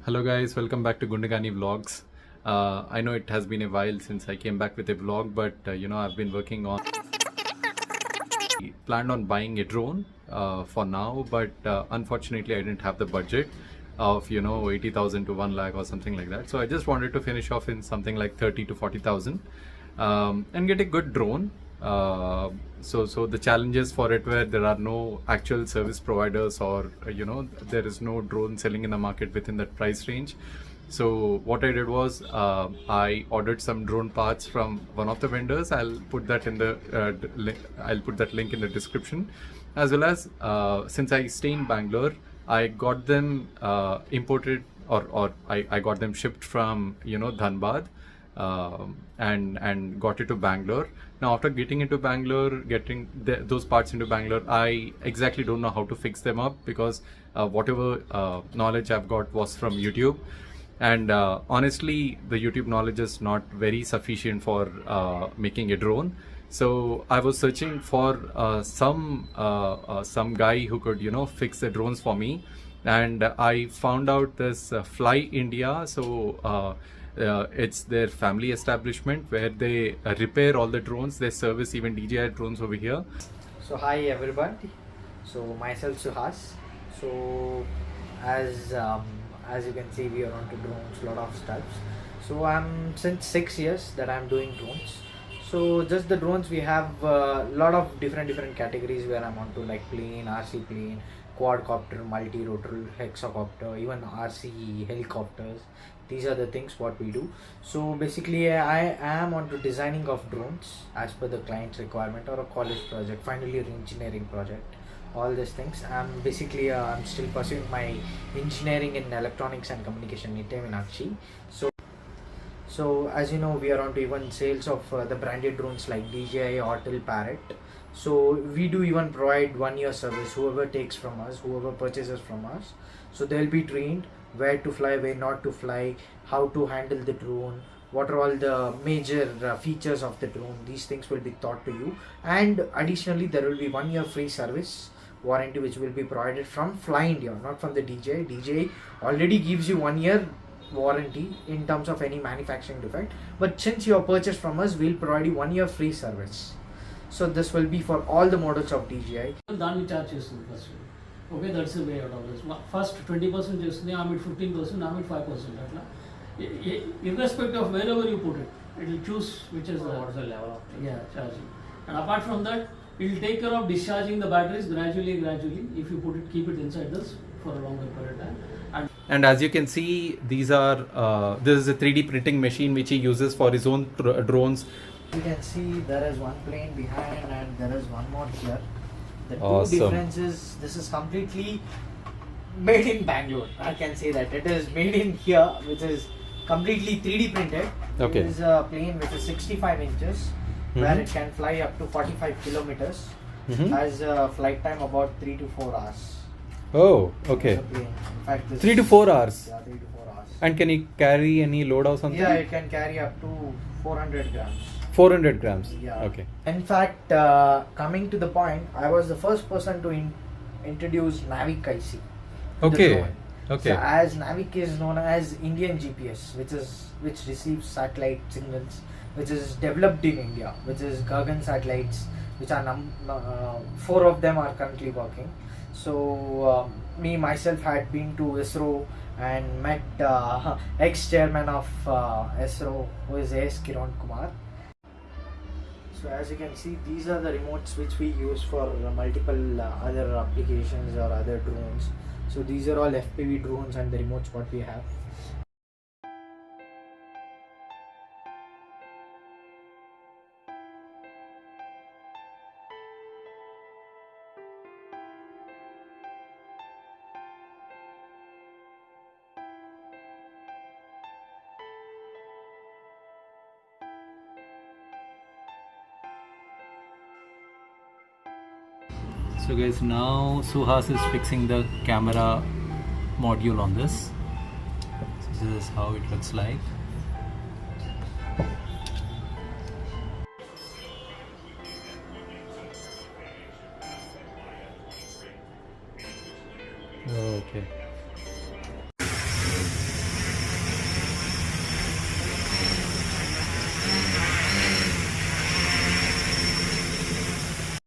Hello guys, welcome back to Gundagani Vlogs. I know it has been a while since I came back with a vlog, but I've been working on planned on buying a drone for now, but unfortunately I didn't have the budget of 80,000 to 1 lakh or something like that. So I just wanted to finish off in something like 30 to 40,000 and get a good drone. So the challenges for it were there are no actual service providers, or there is no drone selling in the market within that price range. So what I did was I ordered some drone parts from one of the vendors. I'll put that in the I'll put that link in the description, as well as since I stay in Bangalore, I got them imported, or I got them shipped from Dhanbad, and got it to Bangalore. Now after getting into Bangalore, getting those parts into Bangalore, I exactly don't know how to fix them up, because whatever knowledge I've got was from YouTube. And honestly, the YouTube knowledge is not very sufficient for making a drone. So I was searching for some guy who could fix the drones for me, and I found out this Fly India. So it's their family establishment where they repair all the drones. They service even DJI drones over here. So hi everybody. So myself Suhas. So as you can see, we are onto drones, lot of stuff. So I'm since 6 years that I'm doing drones. So just the drones, we have a lot of different categories where I'm onto, like plane, RC plane, quadcopter, multi-rotor, hexacopter, even RC helicopters. These are the things what we do. So basically I am onto designing of drones as per the client's requirement, or a college project, final year engineering project, all these things. I'm still pursuing my engineering in electronics and communication in Meenakshi. So as you know, we are on to even sales of the branded drones like DJI, Hotel, Parrot. So we do even provide 1 year service. Whoever takes from us, whoever purchases from us, so they'll be trained where to fly, where not to fly, how to handle the drone, what are all the major features of the drone. These things will be taught to you, and additionally there will be 1 year free service warranty which will be provided from Fly India, not from the DJI. DJI already gives you 1 year warranty in terms of any manufacturing defect, but since you have purchased from us, we'll provide you 1 year free service. So this will be for all the models of DJI. దాన్ని charge చేస్తుంది first. Okay, that's way out of this. First 20% చేస్తుంది, ఆమె 15%, ఆమె 5%. అట్లా irrespective of wherever you put it, it will choose which is the level of charging. And apart from that, it will take care of discharging the batteries gradually. If you keep it inside this for a longer period of time. And as you can see, this is a 3D printing machine which he uses for his own drones. You can see there is one plane behind and there is one more here. The two Awesome. differences, this is completely made in Bangalore. I can say that it is made in here, which is completely 3D printed. Okay. This is a plane which is 65 inches, where it can fly up to 45 kilometers. Has a flight time about 3 to 4 hours. Oh, okay. The plane. In fact, 3 to 4 hours. Yeah, 3 to 4 hours. And can he carry any load or something? Yeah, it can carry up to 400 grams. 400 grams. Yeah. Okay. In fact, coming to the point, I was the first person to introduce Navic IC. Okay. Okay. So as Navic is known as Indian GPS, which receives satellite signals, which is developed in India, which is Gagan satellites, which are 4 of them are currently working. So me myself had been to ISRO and met ex-chairman of ISRO, who is S. Kiran Kumar. So as you can see, these are the remotes which we use for multiple other applications or other drones. So these are all FPV drones and the remotes what we have. So guys, now Suhas is fixing the camera module on this. So this is how it looks like. Okay.